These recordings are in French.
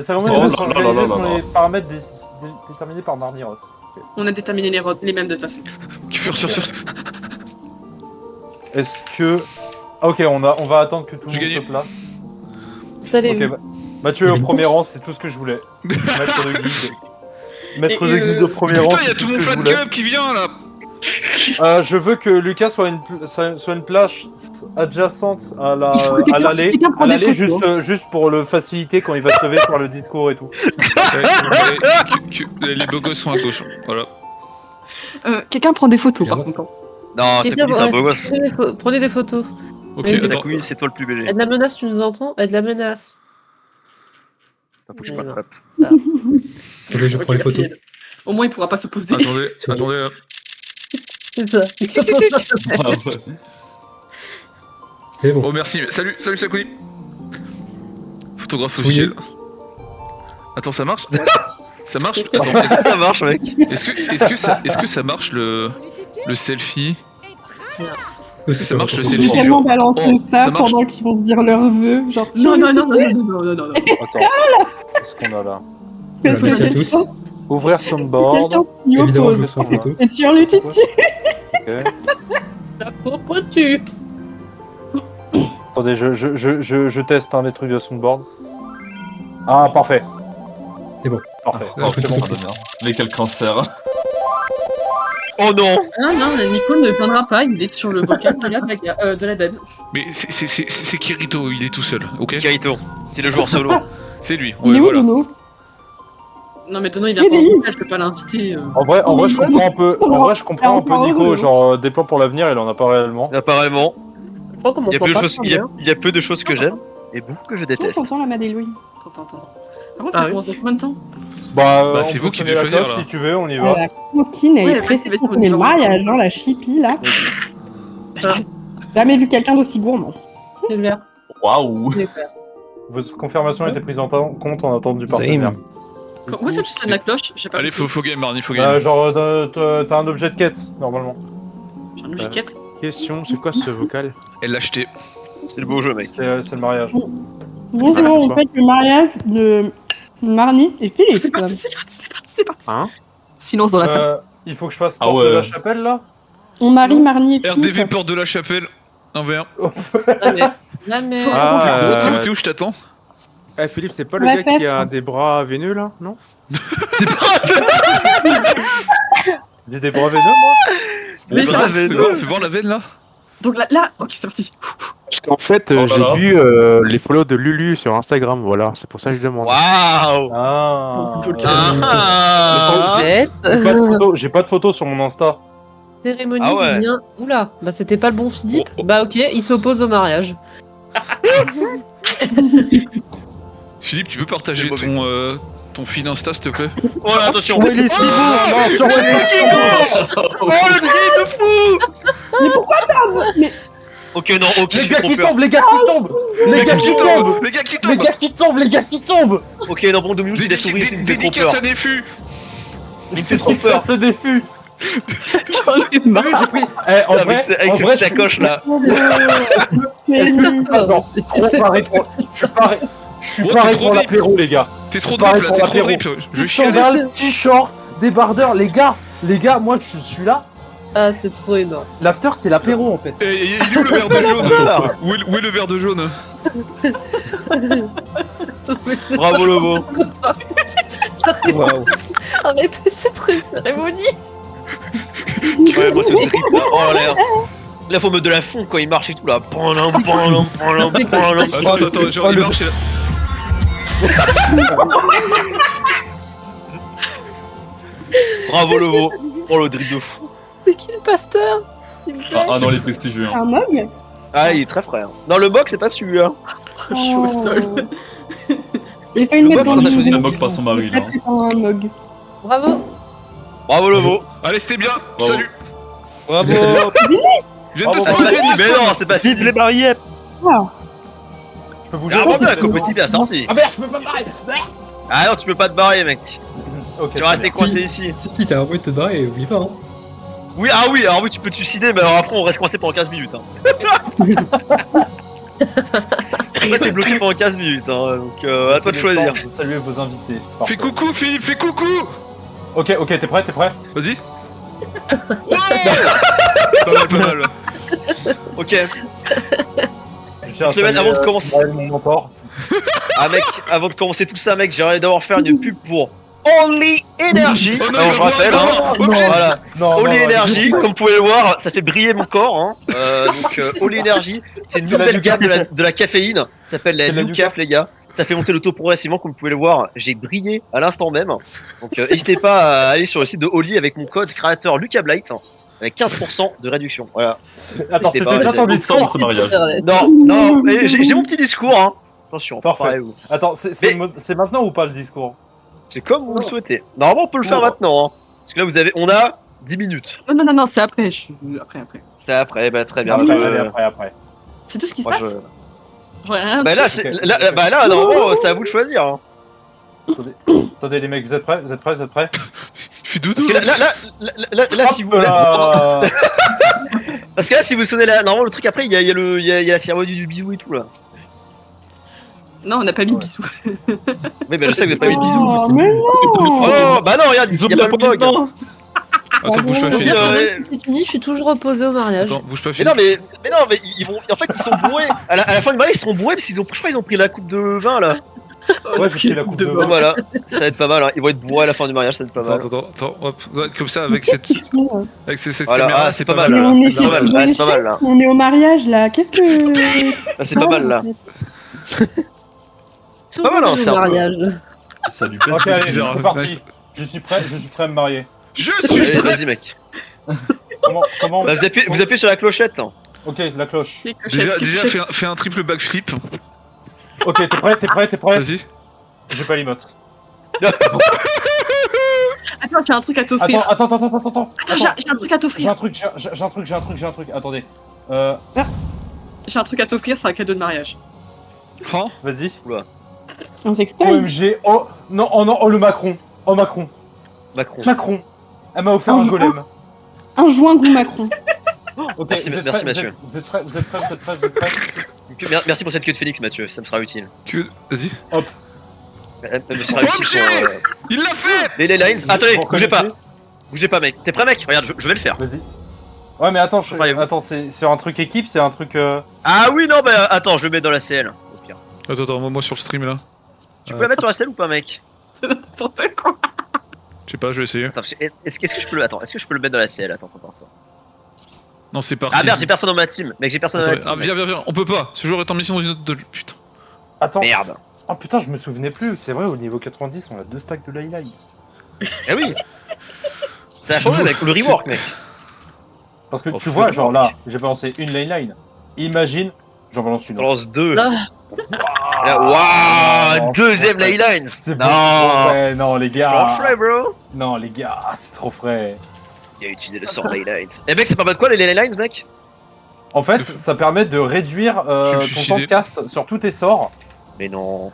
La cérémonie Oh va là se là là là organiser là selon là. les paramètres déterminés par Marniros. Ok. On a déterminé les mêmes de toute façon. Est-ce que... Ah, ok, on va attendre que tout le J'ai monde gagné. se place. Salut. Ok, Mathieu est au premier rang, c'est tout ce que je voulais. Maître de guide. Maître de guide au premier rang, Putain, y'a c'est tout tout mon ce que je fan voulais. club qui vient là. Je veux que Lucas soit une plage adjacente à la Il faut que quelqu'un- l'allée, quelqu'un prenne des photos. juste pour le faciliter quand il va se lever pour le discours et tout. Les beaux gosses sont à gauche. Voilà. Quelqu'un prend des photos par contre. Non, c'est Quelqu'un, cool, c'est un ouais, beau gosse. Prenez des photos. Ok, Vas-y. attends. Sakui, c'est toi le plus bébé. Aide la menace, tu nous entends? Aide la menace. Faut que je parle. Hop. Attendez, je prends les photos. Au moins il pourra pas s'opposer. Attendez là. C'est ça. C'est bon. Oh merci, salut Sakuni. Photographe Fouillé. officiel. Attends, ça marche? Ça marche? Attends, Ça marche, mec. est-ce que ça marche le selfie? Est-ce que ça marche le Attends, selfie? J'ai tellement balancé Oh, ça ça marche. pendant qu'ils vont se dire leurs vœux. Genre, Non. Attends, qu'est-ce qu'on a là? Merci à tous. Ouvrir soundboard. Quelqu'un s'y Évidemment, je oppose. veux sans photo. Et tu hurles titi. Ok. Pourquoi tu... Attendez, je teste les trucs de soundboard. Ah, parfait. C'est bon. Parfait. Ah, C'est bon. Mais quel cancer. Oh non. Non, Nico ne viendra pas, il est sur le vocal de la dame. Mais c'est Kirito, il est tout seul, ok? Kirito, c'est le joueur solo. C'est lui, Il est où, voilà. Dono? Non mais Dono il vient pas en vocal, je peux pas l'inviter. En vrai, je comprends un peu. En vrai, je comprends un peu Nico. Genre, des plans pour l'avenir, il en a pas réellement. Apparemment, Oh, comment il y a on peu de pas choses, ça, il y a- bien. il y a peu de choses que j'aime et beaucoup que je déteste. Content la Madeleine. Attends. Par contre Ah ça oui. commence dans combien de temps? Bah, c'est on vous peut qui sonner devez la choisir, cloche là. si tu veux, on y va. La coquine, elle Ouais, est vas-y, pressée vas-y, pour on sonner y le va. mariage, hein, la chippie, là. Jamais vu quelqu'un d'aussi gourmand. C'est clair. Waouh. C'est clair. Votre confirmation a été prise en compte en attente du partenaire. Où est-ce que tu sonnes la cloche? J'ai pas Allez, compris. faut game, Marnie, faut game. Genre, t'as un objet de quête, normalement. J'ai un objet de quête. Question, c'est quoi ce vocal? Elle l'a acheté. C'est le beau jeu, mec. C'est le mariage. Bonjour, on fait le mariage de Marnie et Philippe. C'est parti. Hein? Silence dans la salle. Il faut que je fasse Ah porte de ouais. la chapelle, là. On marie Marnie et RDV Philippe. porte de la chapelle. 1v1. La merde. T'es où, je t'attends? Eh Philippe, c'est pas le Ouais, gars qui fête. a des bras veineux là, non? J'ai des bras veineux, moi. Mais Fais ça- voir la veine là. Donc là, ok c'est parti. Parce qu'en fait, Oh là là. j'ai vu les follow de Lulu sur Instagram, voilà, c'est pour ça que je demande. Waouh. Ah. Ah. J'ai pas de photo sur mon Insta. Cérémonie Ah ouais. du lien. Oula, bah c'était pas le bon Philippe. Oh, oh. Bah ok, il s'oppose au mariage. Philippe, tu peux partager C'est mauvais. ton fil Insta, s'il te plaît? Oh là, attention. il est si beau! Oh le drip de fou. Mais pourquoi t'as... Mais Ok, non, ok, Les j'ai gars trop qui peur. tombent, les gars qui tombent! Les gars qui tombent! Les gars qui Les tombent! gars qui tombent, les gars qui tombent! Ok, non, bon, Dominus, il a souri, il me fait trop Dédicace peur. à Néfu! Il me fait trop peur. Ce défu! J'en ai marre. J'ai pris. En Avec vrai, avec en cette vrai, sacoche là. est-ce que attends, je suis pareil pour- je suis pareil- je suis Oh, pareil t'es trop pour deep. l'apéro, les gars. T'es trop Pareil drip là, pour t'es trop l'apéro. drip. Je vais Petite chialer. sandale, petit short, débardeur, les gars, moi je suis là. Ah, c'est trop énorme. L'after, c'est l'apéro en fait. Et il est où le verre de jaune? Où est le verre de jaune? Bravo Lobo. Waouh! Arrêtez ces trucs, cérémonie. Ouais, moi c'est drip. Oh là, faut mettre de la fond quand il marche et tout là. Attends, genre, il marche là. Bravo Lobo. Oh le drip de fou. C'est qui le pasteur? S'il vous plaît. Ah non, les prestigieux. un mug? Ah, il est très frère. Non, le mock c'est pas celui-là. Je suis au sol. J'ai failli Le le mettre box, dans on a le choisi le mug par son mari, là. C'est un mug. Bravo. Bravo Lobo. Allez, c'était bien. Bravo. Salut. Bravo. Je viens de te Ah, c'est spoiler. pas- mais non, c'est pas Vive les barrières. Ah, Je peux bouger. Ah, bon, bien, comme possible, bien sorti. Ah merde, je peux pas barrer. Ah non, tu peux pas te barrer, mec. Ok, Tu vas rester très bien. coincé ici. si t'as envie de te barrer, oublie pas. Hein. Oui, ah oui, alors oui, tu peux te suicider, mais alors après, on reste coincé pendant 15 minutes. Hein. Après, t'es bloqué pendant 15 minutes, hein, donc à toi de choisir. Vous saluez vos invités. Parfait. Fais coucou, Philippe, fais coucou. Ok, t'es prêt, Vas-y. Ouais. Pas mal. Ok, Je tiens à Clément, saluer, avant de commencer. Maël, mon mentor. ah mec, avant de commencer tout ça, mec, j'ai envie d'avoir faire une pub pour Only Energy. Oh non, Alors, il je va rappelle, boire, hein, non, obligé. voilà. Non, Only non, Energy, comme vous pouvez le voir, ça fait briller mon corps. Hein. Donc Only Energy, c'est une C'est la nouvelle Lucaf. gamme de la caféine. Ça s'appelle la C'est la Lucaf, les gars. Ça fait monter le taux progressivement, comme vous pouvez le voir. J'ai brillé à l'instant même. Donc n'hésitez pas à aller sur le site de Only avec mon code créateur LucaBlight avec 15% de réduction. Voilà. Attends, C'était c'était pas- ça ton c'est- discours, ce mariage. Non, mais j'ai mon petit discours. Hein. Attention, Parfait. préparez-vous. Attends, Mais- c'est maintenant ou pas le discours? C'est comme vous le souhaitez. Normalement, on peut le faire Oh. maintenant. Hein. Parce que là, on a 10 minutes. Oh, non, c'est après. Après. C'est après, bah très bien. Après. C'est tout ce qui se Moi, passe. J'aurais rien. Bah là, là, normalement, c'est à vous de choisir. Hein. Attendez les mecs, vous êtes prêts? Je suis doudou. Parce que là, si vous. Parce que là, si vous sonnez là, normalement, le truc après, il y a la cérémonie du bisou et tout là. Non, on n'a pas mis de bisous. Oui, bah je sais que vous avez pas mis de bisou. Oh, mais non. Oh, bah non, regarde, il y a pas le bug. Attends, bouge pas, C'est Philippe. bien, ouais. pendant que c'est fini, je suis toujours opposée au mariage. Attends, bouge pas, Mais Philippe. non, mais ils vont. En fait, ils sont bourrés. À la fin du mariage, ils seront bourrés parce qu'ils ont. Je crois qu'ils ont pris la coupe de vin là. Ouais, j'ai pris la coupe de Donc vin. voilà, ça va être pas mal. Hein. Ils vont être bourrés à la fin du mariage, ça va être pas mal. Attends, hop. Ouais, comme ça, avec cette Voilà, caméra, ah, c'est pas mal. Mais là. on est C'est pas chez mal, c'est pas mal là. on est au mariage là. Qu'est-ce que. Là, c'est pas mal là. C'est pas mal, hein, c'est un peu- mariage. Ça lui Ok, allez, bizarre. c'est parti. Je suis prêt à me marier. Je Allez, suis prêt. vas-y, mec. Comment Bah, vous appuyez sur la clochette. Hein. Ok, la cloche. Déjà, fais un triple backflip. Ok, t'es prêt? Vas-y. J'ai pas l'emote. Attends, j'ai un truc à t'offrir. Attends. Attends, j'ai un truc à J'ai t'offrir. un truc. Attendez. J'ai un truc à t'offrir, c'est un cadeau de mariage. Hein? Vas-y. Un sextoy. OMG. Oh non, le Macron. Oh Macron. Macron. Elle m'a offert Un un joint. golem. Un joint goût Macron. Ok, Merci, vous êtes merci, prêts, Mathieu. Vous êtes prêts? Merci pour cette queue de Félix, Mathieu. Ça me sera utile. Vas-y. Elle me sera utile pour Il l'a fait. les lines. Attendez, Vous bougez pas. reconnaissez Bougez pas, mec. T'es prêt, mec? Regarde, je vais le faire. Vas-y. Ouais, mais attends, Préparez-vous. attends, c'est sur un truc équipe, c'est un truc. Ah oui, non, bah attends, je le mets dans la CL. Au pire. Attends, moi sur le stream là. Tu peux la mettre sur la CL ou pas, mec? N'importe quoi. Je sais pas, je vais essayer. Attends, est-ce que je peux le. Attends, est-ce que je peux le mettre dans la CL? Attends. Non, c'est parti. Ah merde, j'ai personne dans ma team. Mec, j'ai personne dans ma Attends, team. viens, on peut pas. Ce joueur est en mission dans une autre. Putain. Attends. Merde. Oh putain, je me souvenais plus. C'est vrai, au niveau 90, on a 2 stacks de highlights. Eh oui. Ça a changé, mec. Le rework, mec. Parce que Oh, tu vois, putain. genre là, j'ai balancé une lane line. Imagine, j'en balance une On autre. lance 2. Ah. Waouh, deuxième ouais. Leylines. C'est bon. Non. Ouais, non, les C'est trop gars. frais, bro. Non, les gars, c'est trop frais. Il a utilisé le sort Leylines. Eh mec, c'est pas mal de quoi les Leylines, mec? En fait, ça permet de réduire Je vais me ton suicider. temps de cast sur tous tes sorts. Mais non.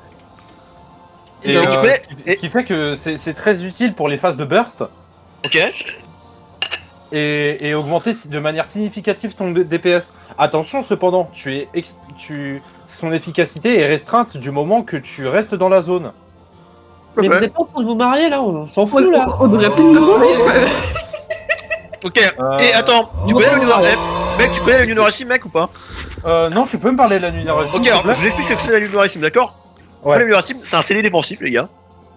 Et Donc, tu connais- ce qui fait que c'est très utile pour les phases de burst Ok. et augmenter de manière significative ton DPS. Attention cependant, son efficacité est restreinte du moment que tu restes dans la zone. Mais vous êtes pas en train de vous marier là, on s'en On fout là. devrait plus le marier. Ok. Et attends, tu connais le Mec, tu connais le Lunarissim, mec, ou pas? Non, tu peux me parler de la Lunarissim, Ok, s'il te alors plaît je vous explique ce que c'est la Lunarissim, d'accord? Ouais. Le Lunarissim, c'est un CD défensif, les gars.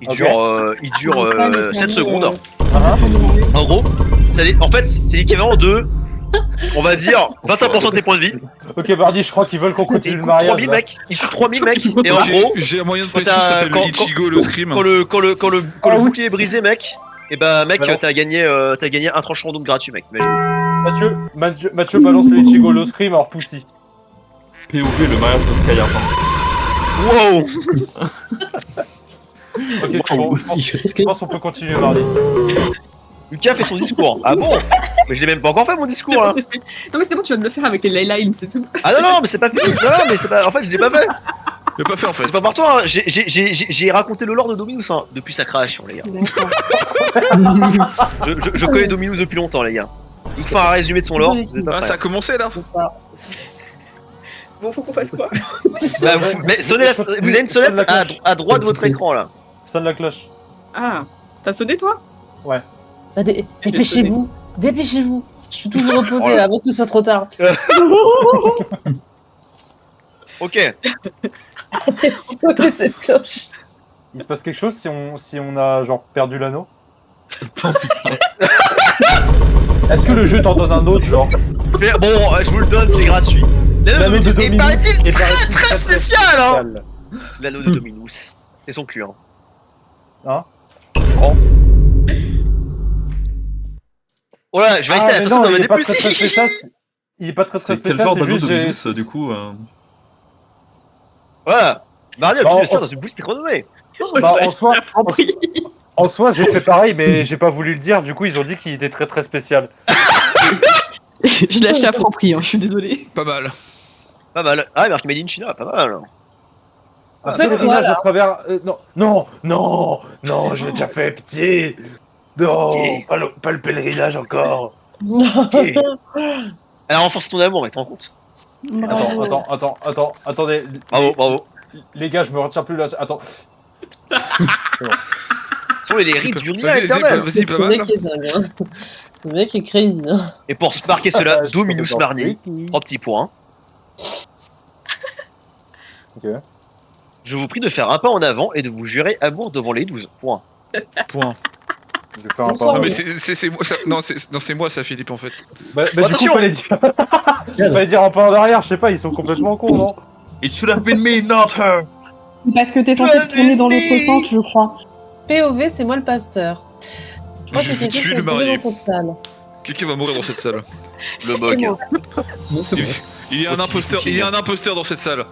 Il Ok. dure 7 secondes. Ah, En gros, en fait, c'est l'équivalent de, on va dire, 25% de tes points de vie. Ok, Bardi, je crois qu'ils veulent qu'on Il continue le coûte mariage. 3000 là. mecs, il coûte 3000 mecs, et en gros, J'ai un moyen de quand pression, ça t'as- s'appelle quand- le Ichigo, le scream. quand le Ah oui. bouclier est brisé, mec, et bah mec, Alors. t'as gagné un tranchant d'eau gratuit, mec. Imagine. Mathieu balance le Ichigo, le scream, alors Pussy. POV, le mariage de Skyheart. Wow. Ok, c'est bon, je pense qu'on peut continuer, Bardi. Lucas fait son discours. Ah bon? Mais je l'ai même pas encore fait mon discours là. Non mais c'est bon, tu vas me le faire avec les ley lines, c'est tout. Ah non, mais c'est pas fini. Non, mais c'est pas. En fait, je l'ai pas fait. Je l'ai pas fait en fait. C'est pas par toi. Hein. J'ai raconté le lore de Dominus hein, depuis sa création, les gars. Je connais Dominus depuis longtemps, les gars. Il faut faire un résumé de son lore. Vous êtes pas Ah, prêts. ça a commencé là. Bon, faut qu'on fasse quoi? Bah, mais sonnez vous avez une sonnette à droite de votre écran là. Sonne la cloche. Ah, t'as sonné toi? Bah, dépêchez-vous. Dépêchez-vous. Je suis toujours reposée là, avant que ce soit trop tard. Ok. C'est quoi que cette cloche? Il se passe quelque chose si on a genre perdu l'anneau? Est-ce que le jeu t'en donne un autre genre? Mais bon, je vous le donne, c'est gratuit. L'anneau de Dominus est paraît-il très spécial hein. L'anneau de Dominus. C'est son cul hein. Hein? Oh là, je vais rester attention dans mes dépouilles. Il est pas très C'est spécial, quel genre c'est d'anneau juste de Minus du coup Voilà. Mario a Bah, obtenu ça dans une boutique renommée. Bah, en soi, j'ai fait pareil, mais j'ai pas voulu le dire. Du coup, ils ont dit qu'il était très très spécial. Je l'ai acheté à Franprix, hein, je suis désolé. Pas mal. Pas mal. Ah, il marque Made in China, pas mal. Un fait, pèlerinage voilà. à travers. Non, j'ai déjà fait pitié. Non, Pitié. pas le pèlerinage encore. Tiens. Alors renforce ton amour, mais tu te rends compte. Attendez. Bravo. Les gars, je me retiens plus là. Attends. Ce sont les rites du lien Vas-y, éternel. vas-y, Ce pas mal. mec est dingue. Hein. Ce mec est crazy. Hein. Et pour se marquer cela, Je Dominus tombe dans le Marni, wiki. 3 petits points. Ok. Je vous prie de faire un pas en avant et de vous jurer amour devant les 12 points. Point. Je vais faire un Bonsoir. pas. Non, mais c'est moi, ça... non, c'est moi, ça, Philippe, en fait. Bah, du coup, Attention. fallait dire un pas en arrière. Je sais pas, ils sont complètement cons, non? It should have been me, not her. Parce que t'es censé te tourner dans l'autre sens, je crois. POV, c'est moi le pasteur. Je crois Je que vais quelqu'un tuer qui le se trouve marié. dans cette salle. Quelqu'un va mourir dans cette salle. Le bug. Non, c'est bon. Il y a un imposteur, il y a un imposteur dans cette salle.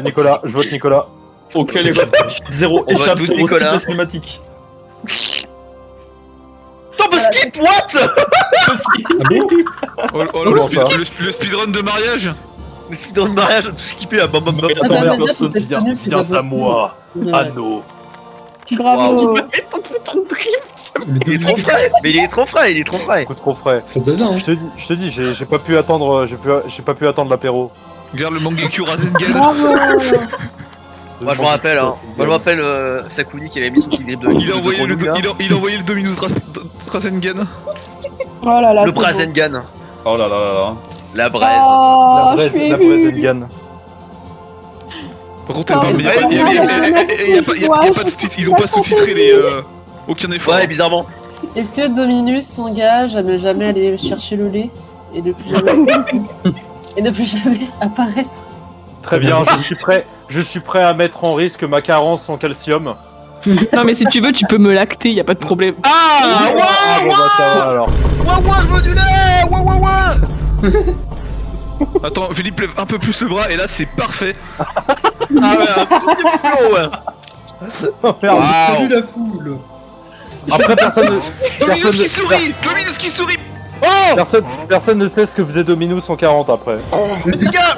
Nicolas, je vote Nicolas. Ok les gars, 0 On va échappe tous sur Nicolas. la cinématique. Top skip, what? Ah bon? Oh, là, Comment ça le speedrun de mariage. Le speedrun de mariage, tout skippé à bam bam bam. Attends, Attends, mais dire que cette tenue, c'est pas possible. Ah, Anneau. Bravo. Il est trop frais, mais il est trop frais, il est trop frais. Beaucoup trop frais. Ça te donne, hein. Je te dis, j'ai pas pu attendre, j'ai pas pu attendre l'apéro. Regarde le Mangekyou Rasengan. Bravo. Moi je me rappelle, hein. Moi je me rappelle Sakuni qui avait mis son petit grip de. Il a envoyé le, il a envoyé le Dominus Rasengan. Oh là là. Le c'est beau. Brazengan. Oh là là là là. La braise. Oh, La je suis braise émue. Engan. Par contre, Oh, il y a mais pas- il y a- il y a- il y a- il y a pas- il y a Ouais, pas de sous-titres, ils ont pas sous-titré les. Aucun effort. Ouais, bizarrement. Est-ce que Dominus s'engage à ne jamais aller chercher le lait et ne plus jamais et ne plus jamais apparaître? Très bien, je suis prêt à mettre en risque ma carence en calcium. Non, mais si tu veux, tu peux me lacter, y a pas de problème. Ah, Ah bon bah ça va alors. ouah, je veux du lait. Ouah. Attends, Philippe lève un peu plus le bras et là c'est parfait. Ah ouais, un tout petit peu plus haut, ouais. Oh, merde. Waouh. Salut la foule. Après Dominus qui sourit. Oh, personne ne sait ce que faisait Dominus en 40 après. les gars,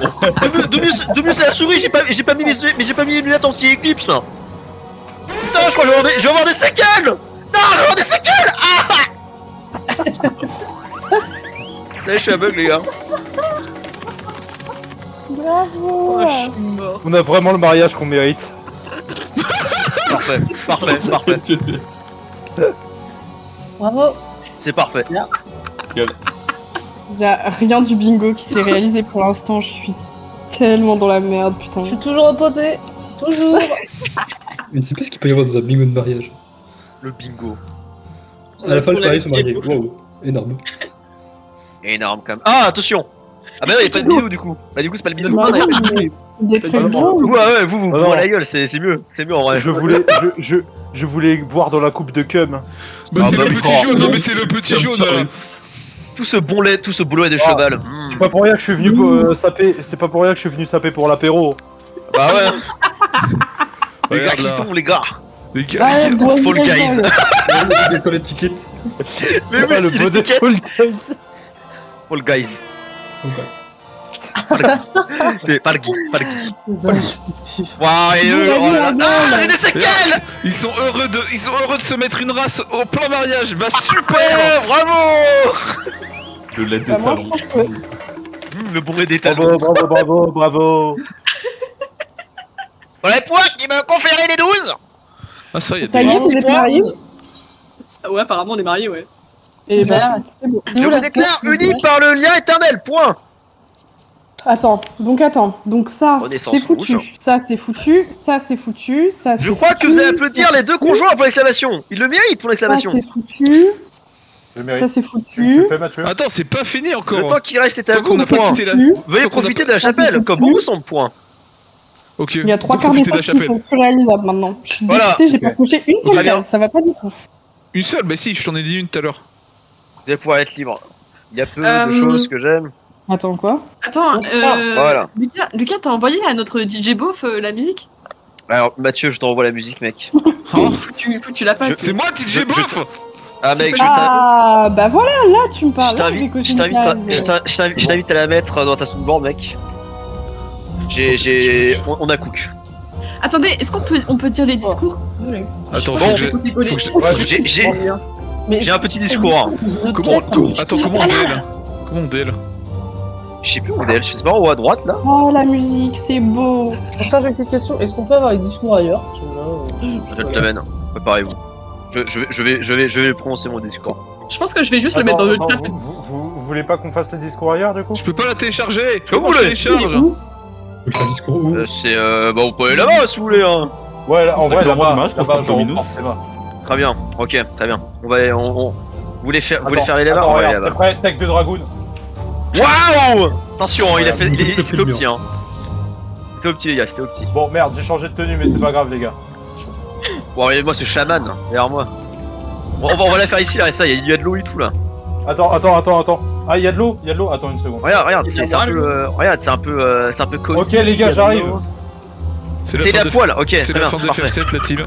Dominus à la souris, j'ai pas mis les lunettes anti-éclipse. Putain, je crois que je vais avoir des séquelles. Non, je vais avoir des séquelles. Ah. Ça y est, je suis aveugle, les gars. Bravo. On a vraiment le mariage qu'on mérite. Parfait. Bravo. C'est parfait. Y a rien du bingo qui s'est réalisé pour l'instant. Je suis tellement dans la merde, putain. Je suis toujours opposée. Toujours. Mais c'est pas ce qu'il peut y avoir dans un bingo de mariage. Le bingo. À la fin, le On mariage l'a sont mariés. dit. Wow, énorme. Énorme quand même. Ah, attention. Ah bah non, y'a pas de bisou du coup. Bah du coup, c'est pas le bisou. Bah non, mais il est très bien. Ouais, vous Ah non. bourrez la gueule, c'est mieux. C'est mieux en vrai. Je voulais boire dans la coupe de cum. Bah Ah, c'est bah le oui. petit jaune, non mais c'est le petit jaune là. Tout ce bon lait de cheval. C'est pas pour rien que je suis venu saper. C'est pas pour rien que je suis venu saper pour l'apéro. Bah ouais. Les gars Regarde qui là. tombent, les gars. Les gars, Ouais, bon, Fall Guys. Il colle l'étiquette. Mais oui, Ah, le c'est beau l'étiquette. Fall Guys. Fall Guys. Ok. C'est Falgi. Vous avez- Waouh, et eux, oh là là. Ah, j'ai des séquelles. ils sont heureux de se mettre une race au plein mariage. Bah super. Ouais, bravo. Le lait des Bah, moi, talons. je trouve que Le bourré des talons. Bravo, bravo, bravo, bravo. Voilà les points qui m'a conféré les 12. Ah, ça, il y a Ça y des. est, vous êtes points. mariés? Ah ouais, apparemment, on est mariés, ouais. Et ben, c'est bon. Je vous déclare unis par le lien éternel, point. Attends. Donc ça, Renaissance c'est foutu. rouge. Ça, c'est foutu. Ça, c'est foutu. Ça, c'est Je crois que foutu. vous allez applaudir les deux conjoints pour l'exclamation. Ils le méritent pour Ça, l'exclamation. c'est foutu. Je mérite. Ça, c'est Tu foutu. le fais, Mathieu? Attends, c'est pas fini Le encore. temps qui reste est à Tant qu'on vous, n'a pas point. quitté la. Foutu. Veuillez Tant qu'on n'a profiter pas- de la chapelle, c'est comme foutu. beaucoup sont de points. Ok. Il y a 3 Donc, quarts des profitez de choses la qui sont chapelle. plus réalisables maintenant. Je suis Voilà. dégoûtée, j'ai pas coché une seule Très bien. case. Ça va pas du tout. Une seule, bah si, je t'en ai dit une tout à l'heure. Vous allez pouvoir être libre. Il y a peu de Euh, choses que j'aime. Attends, quoi? Attends, Voilà. Lucas, t'as envoyé à notre DJ Beauf la musique? Alors, Mathieu, je t'envoie la musique, mec. Faut que tu la passes. C'est moi, TJ Boff. Ah, mec, Ah, bah voilà, là, tu me parles. je Là, j'ai t'invite coché je une t'invite à- case. je t'invite à la mettre dans ta soundboard, mec. On a cook. Attendez, est-ce qu'on peut dire les discours? Désolé. Attends, Bon. faut que je- Faut décoller. faut que je- Ouais, J'ai un petit discours. Comment Attends, comment on DL? Comment on DL? Je sais plus où est-elle, je sais pas, en haut à droite là. Oh, la musique, c'est beau. Enfin, j'ai une petite question. Est-ce qu'on peut avoir les discours ailleurs? Je te le mène, préparez-vous. Je vais prononcer mon discours. Je pense que je vais juste le mettre dans le Attends, chat. vous voulez pas qu'on fasse le discours ailleurs, du coup? Je peux pas la télécharger. Comme vous je voulez. télécharge. Donc, un discours où C'est bah vous pouvez aller là-bas si vous voulez. Hein. Ouais, là, en C'est vrai, avec le roi là-bas, de mage, Constant là-bas, genre, Dominus. c'est bon. Très bien, ok, très bien. Vous voulez faire les là-bas? Attends, On va aller regarde, t'es là-bas. prêt? Tech de Dragoon. Waouh! Attention, Voilà, c'était beaucoup de au petit, bien. hein. C'était au petit, les gars, c'était au petit. Bon, merde, j'ai changé de tenue, mais c'est pas grave, les gars. Bon, regardez-moi ce chaman, derrière moi. Bon, on va la faire ici, là, et ça, il y a de l'eau et tout là. Attends. Ah, il y a de l'eau, Attends une seconde. Regarde, Il c'est y a un peu, regarde, c'est un peu cosy. Ok, les gars, il y a de j'arrive. l'eau. C'est C'est fin la de- poêle, ok, C'est très la bien, fin c'est de parfait. FF7, la team.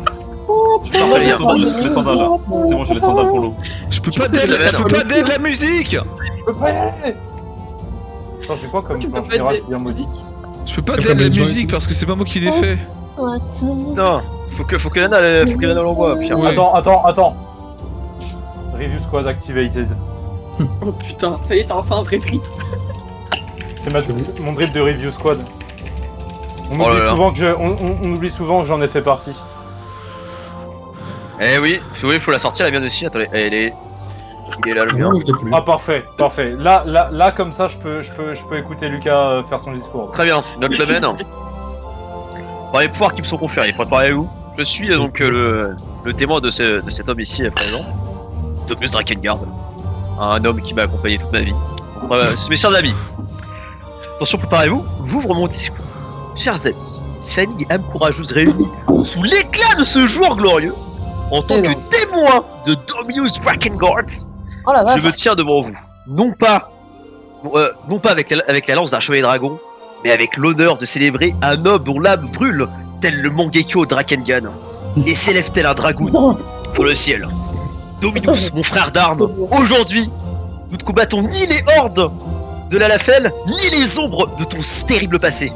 C'est parfait, les gars. Les sandales là. C'est bon, j'ai les sandales pour l'eau. Je peux pas sais DL, pas, je peux pas DL la musique. Je peux pas y aller. Attends, j'ai quoi comme Tu peux planche pas mirage être bien maudite? Je peux pas Comme DL la les joints. musique parce que c'est pas moi qui l'ai fait. Putain, faut que Lana l'envoie, pire. Ouais. Attends. Review squad activated. Oh putain, ça y est, t'as enfin un vrai trip. C'est mon drip de review squad. On Oh là oublie là. souvent que on oublie souvent que j'en ai fait partie. Eh oui, faut la sortir, elle est bien aussi. Attendez, il est là le Ah mien. non, je l'ai plus. Ah parfait. Là comme ça, je peux écouter Lucas faire son discours. Très bien, notre domaine. Bon, les pouvoirs qui me sont conférés, préparez-vous. Je suis donc le témoin de cet homme ici à présent. Dominus Drakengard. Un homme qui m'a accompagné toute ma vie. Mes chers amis, attention, préparez-vous, j'ouvre mon discours. Chers amis, famille et âmes courageuses réunies sous l'éclat de ce jour glorieux, en tant C'est que énorme. témoin de Dominus Drakengard, Oh la vache. je me tiens devant vous, non pas avec la lance d'un chevalier dragon, mais avec l'honneur de célébrer un homme dont l'âme brûle, tel le Mangekyo Drakengard, et s'élève tel un dragoon dans le ciel. Dominus, mon frère d'armes, aujourd'hui, nous ne combattons ni les hordes de l'Alafel, ni les ombres de ton terrible passé.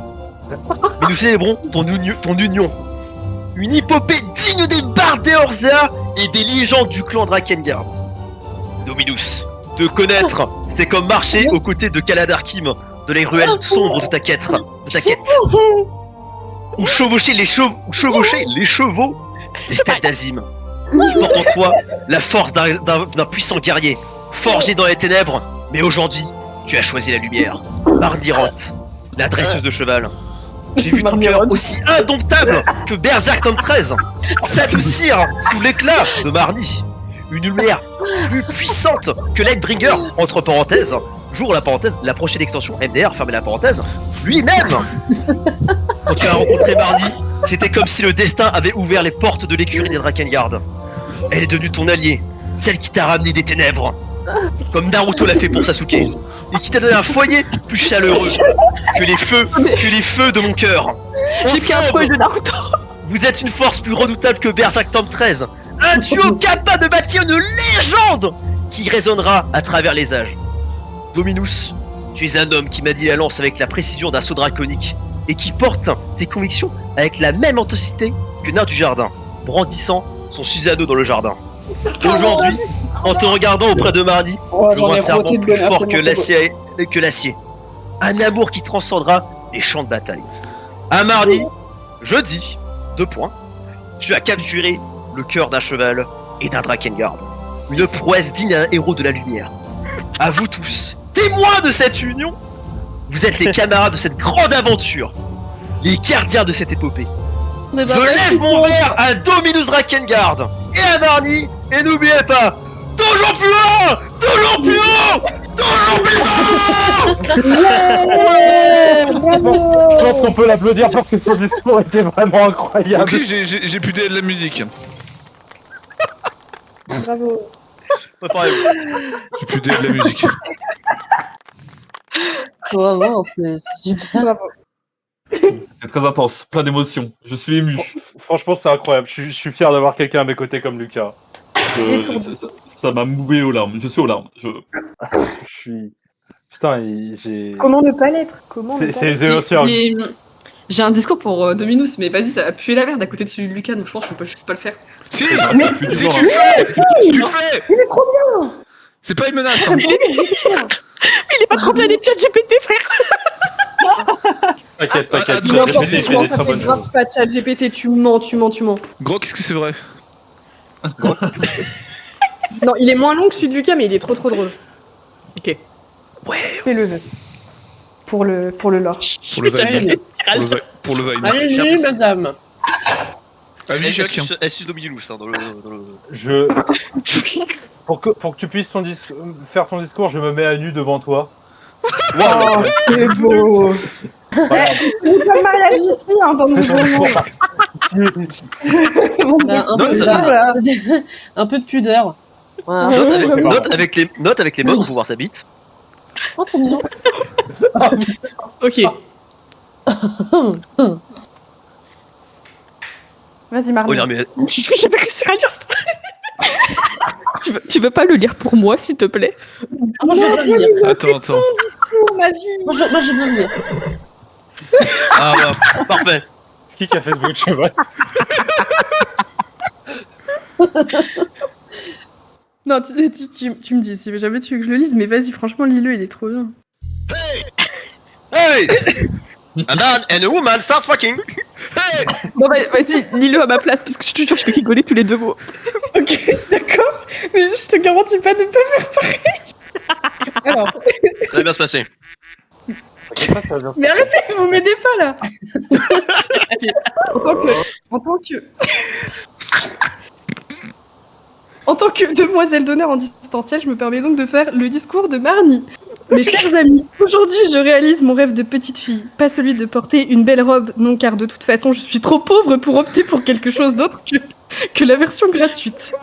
Mais nous célébrons ton union. Une épopée digne des bardes d'Eorzea et des légendes du clan Drakengard. Dominus, te connaître, c'est comme marcher aux côtés de Kaladarkim de les ruelles sombres de ta quête. Ou chevaucher les chevaux des steppes d'Azim. Tu portes en toi la force d'un puissant guerrier, forgé dans les ténèbres, mais aujourd'hui, tu as choisi la lumière. Mardiroth, la dresseuse de cheval. J'ai vu ton cœur aussi indomptable que Berserk Tome 13 s'adoucir sous l'éclat de Marnie. Une lumière plus puissante que Lightbringer, entre parenthèses, j'ouvre la parenthèse, la prochaine extension MDR, fermez la parenthèse, lui-même. Quand tu as rencontré Marnie, c'était comme si le destin avait ouvert les portes de l'écurie des Drakengard. Elle est devenue ton alliée, celle qui t'a ramené des ténèbres, comme Naruto l'a fait pour Sasuke, et qui t'a donné un foyer plus chaleureux que les feux de mon cœur. J'ai pris un Ensemble, spoil de Naruto. vous êtes une force plus redoutable que Berserk Tome 13, un duo capable de bâtir une légende qui résonnera à travers les âges. Dominus, tu es un homme qui manie la lance avec la précision d'un saut draconique et qui porte ses convictions avec la même intensité que Nain du Jardin, brandissant son Susanoo dans le jardin. Aujourd'hui, en te regardant auprès de Mardi, je vois un serment plus fort que l'acier. Un amour qui transcendra les champs de bataille. À Marny, je dis, 2 points, tu as capturé le cœur d'un cheval et d'un Drakengard. Une prouesse digne d'un héros de la lumière. À vous tous, témoins de cette union, vous êtes les camarades de cette grande aventure, les gardiens de cette épopée. Je lève mon verre à Dominus Drakengard et à Marny, et n'oubliez pas, toujours plus haut, toujours plus haut, toujours plus haut. Je pense qu'on peut l'applaudir parce que son discours était vraiment incroyable. Ok, j'ai plus de la musique. Bravo. J'ai plus de la musique. Vraiment, c'est super. Bravo. C'est très intense, plein d'émotions. Je suis ému. Franchement, c'est incroyable. Je suis fier d'avoir quelqu'un à mes côtés comme Lucas. Ça m'a mouvé aux larmes. Je suis aux larmes. Je suis... Putain, j'ai... Comment ne pas l'être? Comment ne pas C'est l'être émotionnant. J'ai un discours pour Dominus, mais vas-y, ça va puer la merde à côté de celui de Lucas, donc je pense que je peux juste pas le faire. Si, Mais si, tu le fais. Tu le fais. Il est trop bien. C'est pas une menace. Hein. Il est pas trop bien les chats GPT, frère. T'inquiète, Attends, t'inquiète. N'importe J'ai quoi, des ça très fait bonnes grave choses. pas chat GPT, tu mens. Gros, qu'est-ce que c'est vrai? Non, il est moins long que celui de Lucas, mais il est trop drôle. Ok. Fais-le. Pour le lore. Pour le Vine. Pour le Vine. Allez-y, madame. Allez, Jacques. Elle suce Dominus hein, dans le... Je... Pour que tu puisses faire ton discours, je me mets à nu devant toi. Oh, c'est beau. Voilà. Nous sommes mariage ici, hein, dans nos moments. Bah, un, Non, peu, ça- un peu de pudeur. Voilà. Note avec les mots pour pouvoir sa bite. Oh, trop mignon. Ok. Vas-y, Marnie. Oh non mais... J'ai pas que c'est sérieux. Tu veux pas le lire pour moi, s'il te plaît? Moi, je veux bien le lire. Attends. Discours, ma vie. Moi, je veux bien le lire. Ah ouais, parfait. C'est qui a fait ce bruit de cheval? Non, tu me dis, si jamais tu veux que je le lise, mais vas-y, franchement, lis-le, il est trop bien. Hey! A man and a woman start fucking. Hey! Bon, bah, vas-y, lis-le à ma place, parce que je te jure, je vais rigoler tous les 2 mots. Ok, d'accord, mais je te garantis pas de pas faire pareil. Alors, Ça va bien se passer. mais arrêtez, vous m'aidez pas là. En tant que demoiselle d'honneur en distanciel, je me permets donc de faire le discours de Marnie. Mes chers amis, aujourd'hui je réalise mon rêve de petite fille, pas celui de porter une belle robe, non car de toute façon je suis trop pauvre pour opter pour quelque chose d'autre que la version gratuite.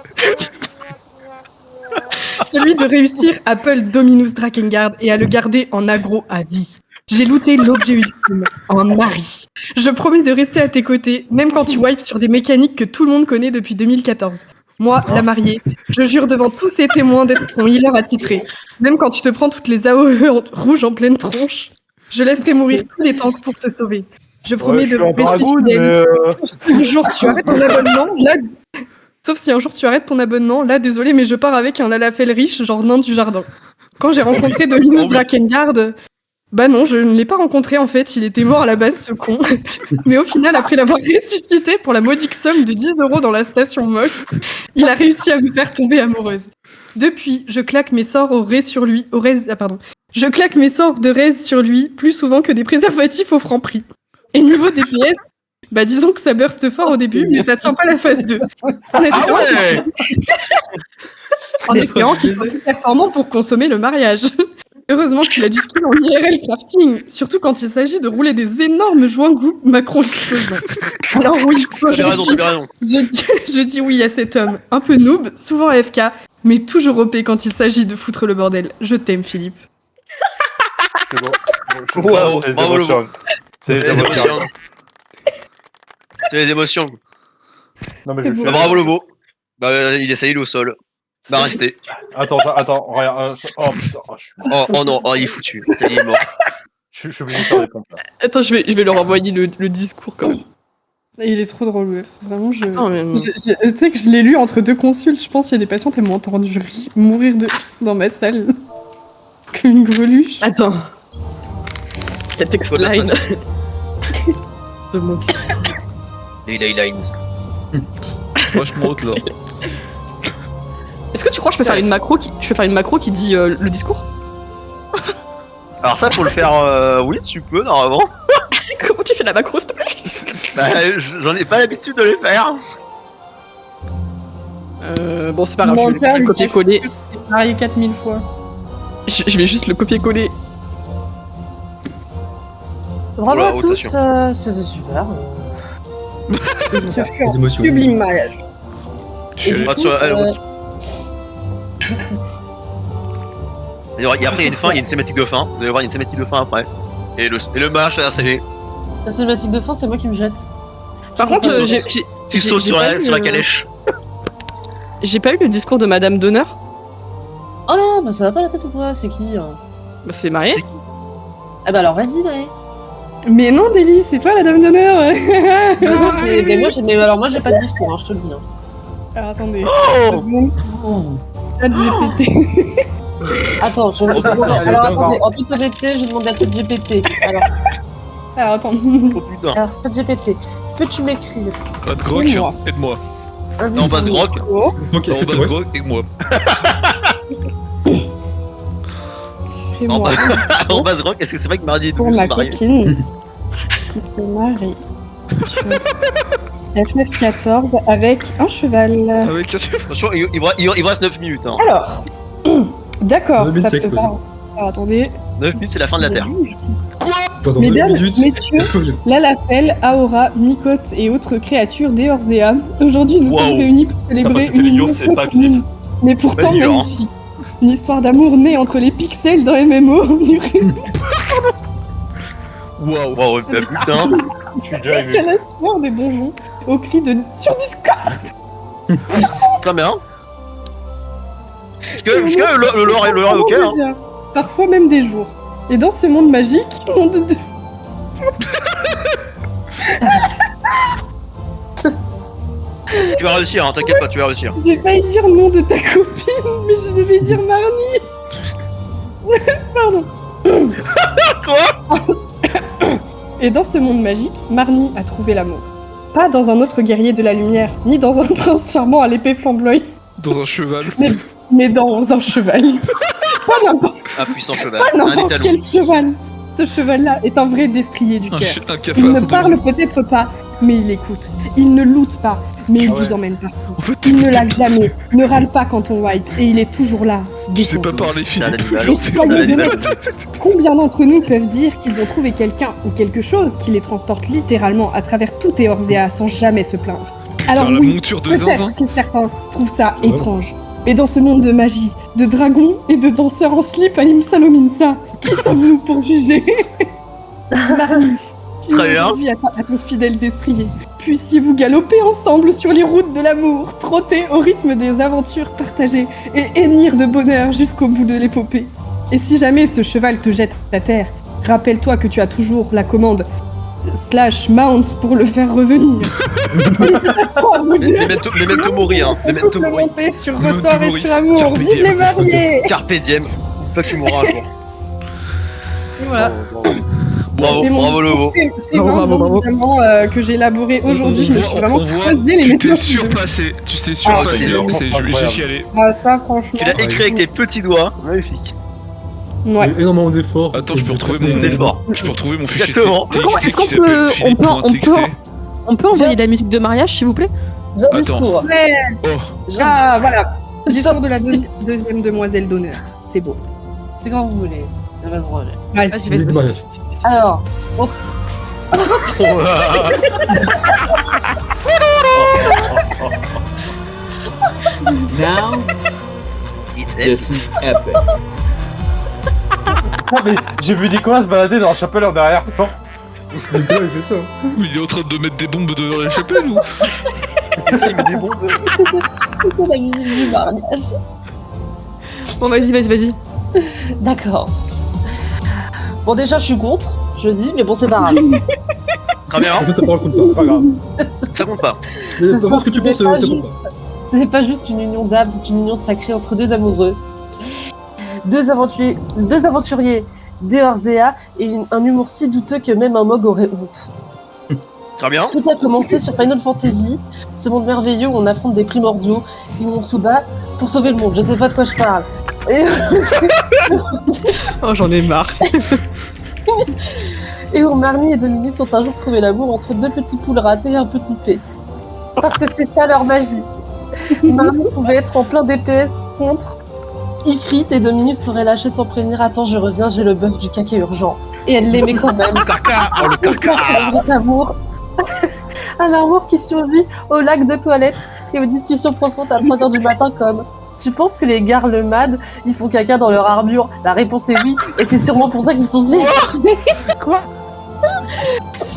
Celui de réussir Apple Dominus Drakengard et à le garder en aggro à vie. J'ai looté l'objet ultime, en mari. Je promets de rester à tes côtés, même quand tu wipes sur des mécaniques que tout le monde connaît depuis 2014. Moi, la mariée, je jure devant tous ces témoins d'être ton healer attitré. Même quand tu te prends toutes les AOE rouges en pleine tronche, je laisserai mourir tous les tanks pour te sauver. Je promets de rester fidèle. Sauf si un jour tu arrêtes ton abonnement, là... Sauf si un jour tu arrêtes ton abonnement, là, désolé, mais je pars avec un Lalafell riche, genre nain du jardin. Quand j'ai rencontré Dominus Drakengard... Bah non, je ne l'ai pas rencontré en fait, il était mort à la base ce con. Mais au final, après l'avoir ressuscité pour la modique somme de 10 € dans la station moche, il a réussi à me faire tomber amoureuse. Depuis, je claque mes sorts au ré sur lui, Je claque mes sorts de raise sur lui plus souvent que des préservatifs au franc prix. Et niveau DPS, bah disons que ça burst fort au début, mais ça tient pas la phase 2. En espérant qu'il soit plus performant pour consommer le mariage. Heureusement qu'il a du skill en IRL crafting, surtout quand il s'agit de rouler des énormes joints goût Macron explosant. Alors oui, T'as bien raison. je dis oui à cet homme, un peu noob, souvent AFK, mais toujours OP quand il s'agit de foutre le bordel. Je t'aime, Philippe. C'est bon. Bravo, C'est les bravo, émotions. C'est les émotions. C'est les émotions. Non, mais je suis... Bah, bravo Lovo. Bah il est au sol. Bah restez. Attends, regarde. Oh putain, Oh non, oh il est foutu. Ça y est, il est mort. je suis obligé de faire des pompes là. Attends, je vais leur envoyer le discours quand même. Il est trop drôle, ouais. Vraiment, je... Attends, mais... Tu sais que je l'ai lu entre 2 consultes, je pense qu'il y a des patients qui m'ont entendu mourir dans ma salle. Comme une greluche. Attends. La text Quoi, line. De mon Les lines. Vachement haute là. Est-ce que tu crois que je peux faire une macro qui dit le discours? Alors ça, pour le faire, oui, tu peux, normalement. Comment tu fais la macro, s'il te plaît? Bah, j'en ai pas l'habitude de les faire. Bon, c'est pas grave, Mon je vais père, le il copier-coller. C'est pareil 4000 fois. Je vais juste le copier-coller. Bravo Oula, à tous, rotation. c'était super. Ce fut un D'émotion. sublime mariage. Et du Ah, coup, tu vois, Et après, il y a une fin, il y a une cinématique de fin. Vous allez voir, il y a une cinématique de fin après. Et le match, là, c'est. la cinématique de fin, c'est moi qui me jette. Par contre, Tu sautes sur pas la, eu, sur la calèche. J'ai pas eu le discours de Madame Donner. Oh là, bah ça va pas la tête ou quoi? C'est qui hein? Bah, c'est marié. Ah bah alors vas-y, Maë. Mais non, Délice, c'est toi la dame d'honneur. Non, mais alors moi j'ai pas de discours, hein, je te le dis. Hein. Alors attendez. Oh 2 secondes. ChatGPT. Attends, je demande. Alors attendez, en toute honnêteté, je demande à ChatGPT. Alors attends. Oh putain. Alors ChatGPT, peux-tu m'écrire Pas de grog, Moi. aide-moi. un Non, base discours rock. Oh, Ok, En est-ce que bas c'est de vrai grog, aide-moi. fais-moi. En base rock, est-ce que c'est vrai que mardi et Pour Domus ma sont mariés? copine qui se marie sur FF14 avec un cheval. Avec Attention, il reste 9 minutes. Hein. Alors, d'accord, 9 minutes, ça c'est peut explosé. pas. Alors attendez. 9 minutes, c'est la fin de la Terre. Dans 2 Mesdames, minutes, messieurs, Lalafell, Aora, Mikote et autres créatures d'Eorzea. Aujourd'hui, nous sommes Wow. réunis pour célébrer c'était une mignon, union c'est pas commune, mais pourtant Pas dur, hein. magnifique. Une histoire d'amour née entre les pixels d'un MMO. Waouh, wow, bah, putain. Je suis déjà à vu. la sueur des donjons, au cri de sur Discord. Très bien. Est-ce que le lore est Pendant ok, des hein? heures, parfois même des jours. Et dans ce monde magique, monde de... Tu vas réussir, hein, t'inquiète pas, tu vas réussir. J'ai failli dire nom de ta copine, mais je devais dire Marnie. Pardon. Quoi? Et dans ce monde magique, Marnie a trouvé l'amour. Pas dans un autre guerrier de la lumière, ni dans un prince charmant à l'épée flamboyante, dans un cheval. mais dans un cheval. Pas n'importe Un puissant cheval, pas un n'importe étalon. quel cheval. Ce cheval-là est un vrai destrier du Un, cœur. un cafard. Il ne parle peut-être pas, mais il écoute. Il ne loot pas, mais il Ah ouais. vous emmène partout. En fait, Il ne lag jamais, ne râle pas quand on wipe, et il est toujours là. tu sais pas défoncé. parler, C'est un Philippe. animal. J'en sais C'est un Soyez animal. honnêtes. Combien d'entre nous peuvent dire qu'ils ont trouvé quelqu'un ou quelque chose qui les transporte littéralement à travers tout Eorzea sans jamais se plaindre? Alors la oui, monture de zinzin. peut-être que certains trouvent ça étrange. Mais dans ce monde de magie, de dragons et de danseurs en slip à l'Imsalominsa, qui sommes-nous pour juger? Marie, Très bien. aujourd'hui à ton fidèle destrier. Puissiez-vous galoper ensemble sur les routes de l'amour, trotter au rythme des aventures partagées et hennir de bonheur jusqu'au bout de l'épopée. Et si jamais ce cheval te jette à terre, rappelle-toi que tu as toujours la commande /mount pour le faire revenir. Félicitations à vous deux. Memento mori, hein. Ce Memento couple mori. monté sur Memento ressort et mori. sur amour. Carpe Vive diem. les mariés. Carpe diem. Pas que tu mourras un jour. Voilà. Bravo, C'est mon bravo le mot. C'est Bravo. vraiment que j'ai élaboré aujourd'hui. Je me suis vraiment on voit, creusé les tu t'es méthodes. surpassé. Tu t'es Ah, surpassé. c'est J'ai incroyable. chialé. Ah, ça, franchement. Tu l'as écrit avec tes petits doigts. Magnifique. Ouais. énormément d'efforts. Attends, je peux retrouver mon D'efforts. Je peux retrouver mon fichier. Exactement. TXT Est-ce qu'on qui peut- s'appelle on Philippe.txt. On peut envoyer de la musique de mariage, s'il vous plaît? J'ai un Attends. discours. Oh, J'ai un Ah, discours. voilà. Discours de la deuxième demoiselle d'honneur. C'est beau. C'est quand vous voulez. Y'a pas de problème. Vas-y, Vas-y, vas-y. Alors, Now, It's it. this is epic. Non, mais j'ai vu Nicolas se balader dans la chapelle en derrière. Non. Nicolas, il fait ça. il est en train de mettre des bombes devant la chapelle ou Ça, il met des bombes. c'était la musique du mariage. Bon, vas-y. D'accord. Bon, déjà, je suis contre, je dis, mais bon, c'est pas grave. Très bien. En fait, ça parle compte pas. Pas grave. Ça compte pas. Mais Ce savoir ce que tu soir, penses, ce n'est ça pas compte pas. Ce n'est pas juste une union d'âmes, c'est une union sacrée entre deux amoureux. Deux aventuriers des hors-zéa et un humour si douteux que même un Mog aurait honte. Très bien. Tout a commencé sur Final Fantasy, ce monde merveilleux où on affronte des primordiaux, ils vont sous bas pour sauver le monde. Je sais pas de quoi je parle. Et, Oh, j'en ai marre. et où Marnie et Dominus ont un jour trouvé l'amour entre deux petits poules ratées et un petit P. Parce que c'est ça leur magie. Marnie pouvait être en plein DPS contre Ifrit et Dominus serait lâché sans prévenir. Attends, je reviens, j'ai le bœuf du caca urgent. Et elle l'aimait quand même. Caca. Oh, le Et ça, c'est un vrai amour. Un amour qui survit au lac de toilettes et aux discussions profondes à 3h du matin comme tu penses que les gars le mad, ils font caca dans leur armure? La réponse est oui, et c'est sûrement pour ça qu'ils sont si... Quoi?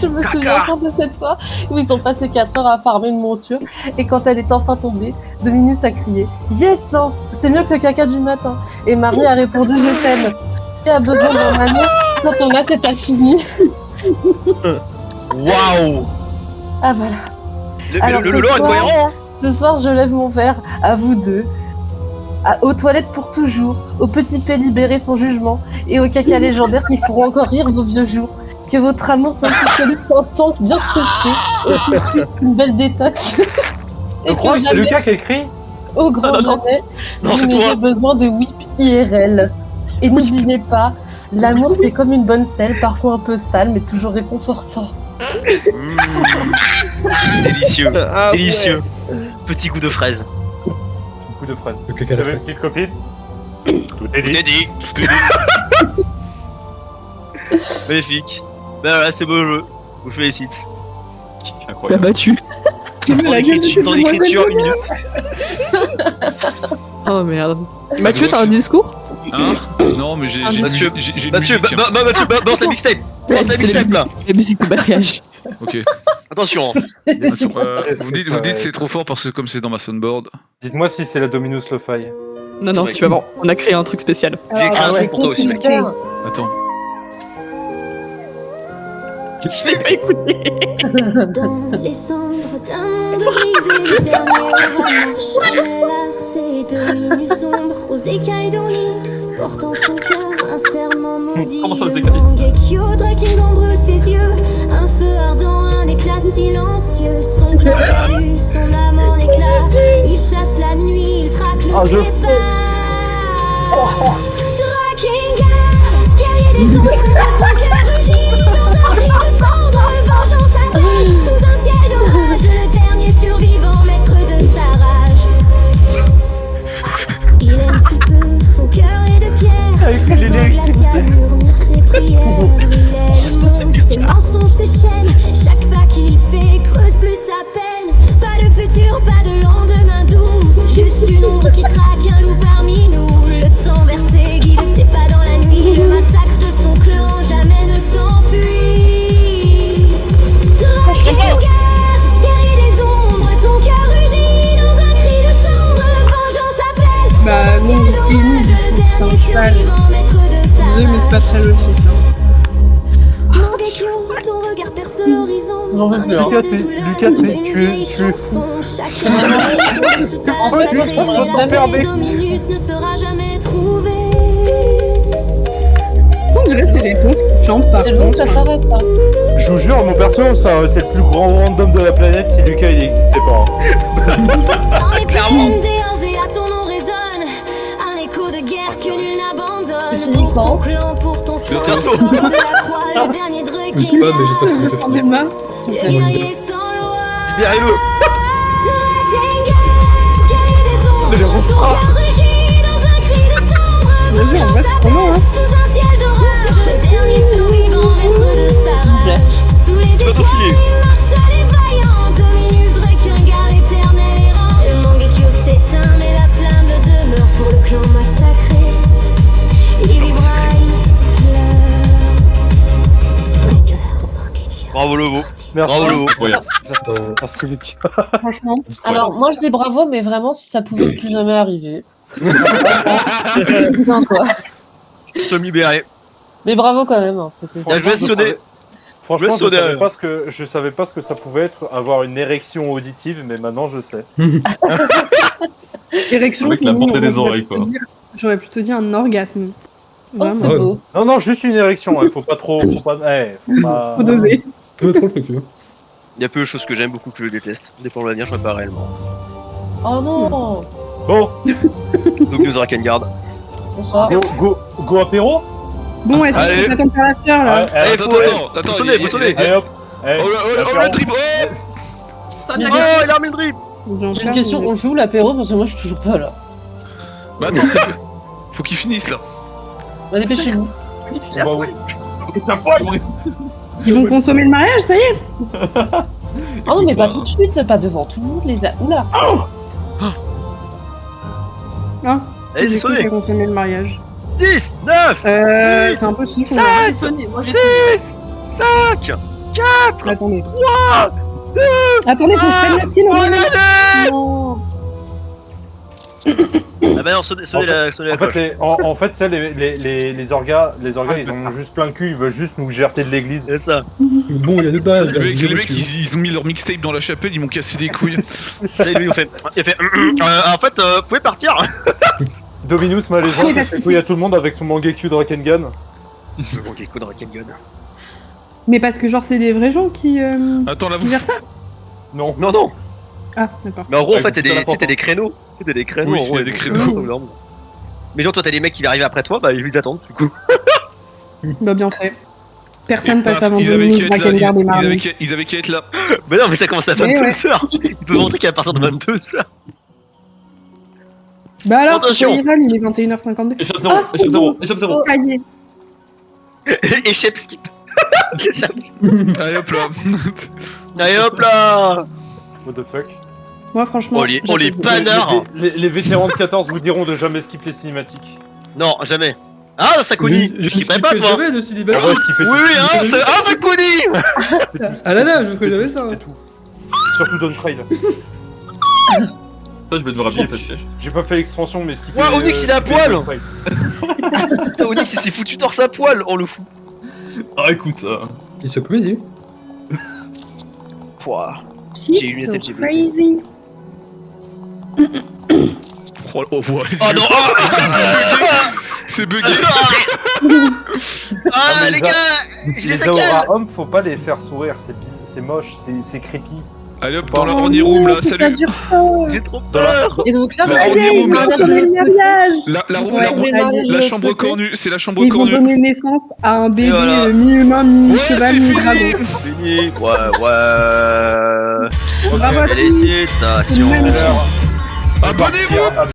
Je me souviens encore de cette fois où ils ont passé 4 heures à farmer une monture et quand elle est enfin tombée, Dominus a crié « Yes, c'est mieux que le caca du matin !» Et Marie a répondu « Je t'aime !» Qui a besoin d'un amour quand on a cette alchimie? Waouh. Ah voilà. Le lore est cohérent, hein. Ce soir, je lève mon verre à vous deux, aux toilettes pour toujours, au petit P libéré son jugement et au caca légendaire qui feront encore rire vos vieux jours. Que votre amour soit aussi solide qu'un tank bien stuffé, aussi fluide qu'une belle détox. Je crois que c'est Lucas qui a écrit. Au grand jamais, vous n'ayez besoin de whip IRL. Et n'oubliez pas, l'amour c'est comme une bonne selle, parfois un peu sale, mais toujours réconfortant. Délicieux, délicieux. Petit goût de fraise. Coup de fraise. Le caca à la T'avais une fraise. petite copine? Tout est Tout est dit. dit. Magnifique. Ben voilà, c'est beau jeu. Je vous félicite. Bah Incroyable. battu. Temps d'écriture, 1 minute. Oh merde. Mathieu, t'as un discours? Hein? Non, mais j'ai Mathieu, une Mathieu, musique. Mathieu, balance la mixtape. Balance la mixtape là. La musique de mariage. Ok. Attention. hein. Vous me dites c'est trop fort parce que comme c'est dans ma soundboard. Dites-moi si c'est la Dominus Lo-Fi. Non, tu vas voir, on a créé un truc spécial. J'ai écrit un truc pour toi aussi, mec. Attends. Je l'ai pas écouté. Dans les cendres d'un monde brisé, le dernier orage jamais lassé. Dominus sombre aux écailles d'onyx, portant son cœur un serment maudit. Comment ça, les Le écailles? Mangekyo, Drakengard brûle ses yeux, un feu ardent, un éclat silencieux. Son clan perdu, son âme en éclat. Il chasse la nuit, il traque le trépas. Drakengard, guerrier des ombres, ton cœur rugit dans un cri de cendre, vengeance appelle sous un ciel d'orage, le dernier survivant, maître de sa rage. Il aime si peu, son cœur est de pierre, le vent glacial murmure ses prières. Il est le monde, ses mensonges, ses chaînes, chaque pas qu'il fait creuse plus sa peine. Pas de futur, pas de lendemain doux, juste une ombre qui traque un loup parmi nous. Le sang versé guide ses pas dans la nuit, le massacre de son clan jamais ne s'enfuit. Drakengard, guerrier des ombres, ton cœur rugit dans un cri de cendre, vengeance appelle. Bah non, Le dernier survivant, maître de sa mais c'est pas très logique. Mangekyo, ton regard perce l'horizon. J'en veux plus, hein. Lucas, tu es fou. Dominus ne sera jamais trouvé. On dirait c'est les pontes qui chantent par C'est le bon que ça s'arrête là. Je vous jure, mon perso, ça aurait été le plus grand random de la planète si Lucas il n'existait pas. Dans les plaines des Hors-zéa, ton nom résonne. Un écho de guerre que nul n'abandonne. C'est fini Pour ton quand? clan, pour ton sang, Bientôt. porte la croix, le dernier Je sais pas, mais j'ai Drakengard. pas ce que On est marre. Le guerrier sans loi. Libérez-le. Drakengard, guerrier des ombres, ton cœur rugit dans un cri de cendre. Vas-y, on Vengeance reste pendant, hein. appelle sous un ciel d'orage, le dernier survivant, maître de sa rage. Sous les Bientôt étoiles, fini. il marche seul et vaillant. Dominus, Drakengard, l'éternel errant. Le Mangekyo s'éteint, mais la flamme demeure pour le clan massacré. Il vivra, il pleure. Bravo Lobo. Merci. Bravo Lobo. Incroyable. Merci Lucas. Franchement. Alors, moi je dis bravo, mais vraiment, si ça pouvait plus jamais arriver. Non, quoi. Nous sommes libérés. Mais bravo quand même, hein, c'était Bien joué, Sonné. Franchement, Je je savais savais, pas je savais pas ce que ça pouvait être avoir une érection auditive, mais maintenant je sais. Érection, C'est vrai que la oui, bande des j'aurais oreilles, plutôt quoi. dit- J'aurais plutôt dit un orgasme. Oh, c'est Ouais. beau. Non, juste une érection, faut pas trop. Faut pas... Faut doser. Peu trop le truc, tu vois. Il y a peu de choses que j'aime, beaucoup que je déteste. Dépend de l'avenir, je sais pas réellement. Oh non. Bon, Donc nous Drakengard. Bonsoir. go apéro. Bon, est-ce Allez. que t'attends par l'after là? Ouais, Attends, Faut sonner, faut sonner. Allez hop. Allez, Oh l'apéro. le dribble. Ça de la Oh, gueule. il a remis le drip. J'ai une question, on le fait où l'apéro? Parce que moi je suis toujours pas là. Bah attends, faut qu'il finisse là. Bah, dépêchez-vous. Bah oui. Ils vont consommer le mariage, ça y est? Ah non, mais pas tout de suite, pas devant tout le monde, les a. Oula. Non. Allez, J'ai sonner. cru qu'ils consommer le mariage. 10, 9, C'est impossible. 5, Moi, j'ai sonné, moi, j'ai sonné. 6, 5, 4, Attendez. 3, Attendez, faut que je prenne le skin. regardez. Non. Ah bah non, sonnez la cloche. En fait, c'est les orgas, ils ont juste plein le cul, ils veulent juste nous gerter de l'église. C'est ça. Bon, il y a des bases. Les mecs, ils ont mis leur mixtape dans la chapelle, ils m'ont cassé des couilles. C'est lui, il a fait en fait, vous pouvez partir. Dominus malaisant, mais il parce fait que couille à tout le monde avec son Mangekyu Drakengard. Ok, coup de Rakengan. Mais parce que genre c'est des vrais gens qui Attends, là, qui gèrent ça? Non. Non. Ah, d'accord. Mais en gros, en Ouais, fait, t'as c'est des, des créneaux. T'as des créneaux. Oui, en gros, il y a des créneaux. énormes. Mais genre, toi, t'as des mecs qui vont arriver après toi, bah ils attendent, du coup. Bah bien fait. Personne Et passe paf, avant ils avaient Dominique, qu'à être là, Drakengard et Marnie. ils avaient qu'à être là. Mais non, mais ça commence à Mais 22h. Ils peuvent rentrer qu'à partir de 22h. Bah alors, Attention. ça ira, il est 21h52. Échappe Ah, 0, c'est échappe 0, bon. échappe 0. Ça y est. Et Shep skip. Allez hop là. Allez hop là. What the fuck. Moi franchement, Oh les j'applaudis. panards. Les vétérans de 14 vous diront de jamais skip les cinématiques. Non, jamais. Ah, Sakuni. Je skipperai pas, toi. Jamais de célibataire. En vrai, skipper Oui, tout. hein, c'est un Sakuni. Ah là là, je que j'avais ça. C'est tout. Surtout Don Trail. Ça, je vais devoir habiller, fâche. J'ai pas fait l'extension, mais skipper. Ouais, Onyx, il a skipper poil. Don Trail. Putain, Onyx, il s'est foutu torse à poil, on le fout. Ah, écoute. Il se plaisir. Pouah. She's J'ai eu une so tête, j'ai crazy. Oh, ouais, Oh non. c'est bugué. Ah, mais les ça- gars, je les Les aura accale. hommes, faut pas les faire sourire, c'est moche, c'est creepy. Allez hop, dans la Oh horny room là, C'est pas salut. dur ça. J'ai trop Dans la- peur. Et donc là, Bah, ça on y dit est, room, ils là. vont Ils vont donner donner le mariage. La room, Ouais, la ouais, chambre ouais. cornue, c'est la chambre Ils vont cornue. donner naissance à un bébé Et voilà. mi-humain, Ouais, mi-cheval, c'est mi-dragon. fini. Fini. Ouais. Bravo à tous. Félicitations. C'est magnifique. Abonnez-vous.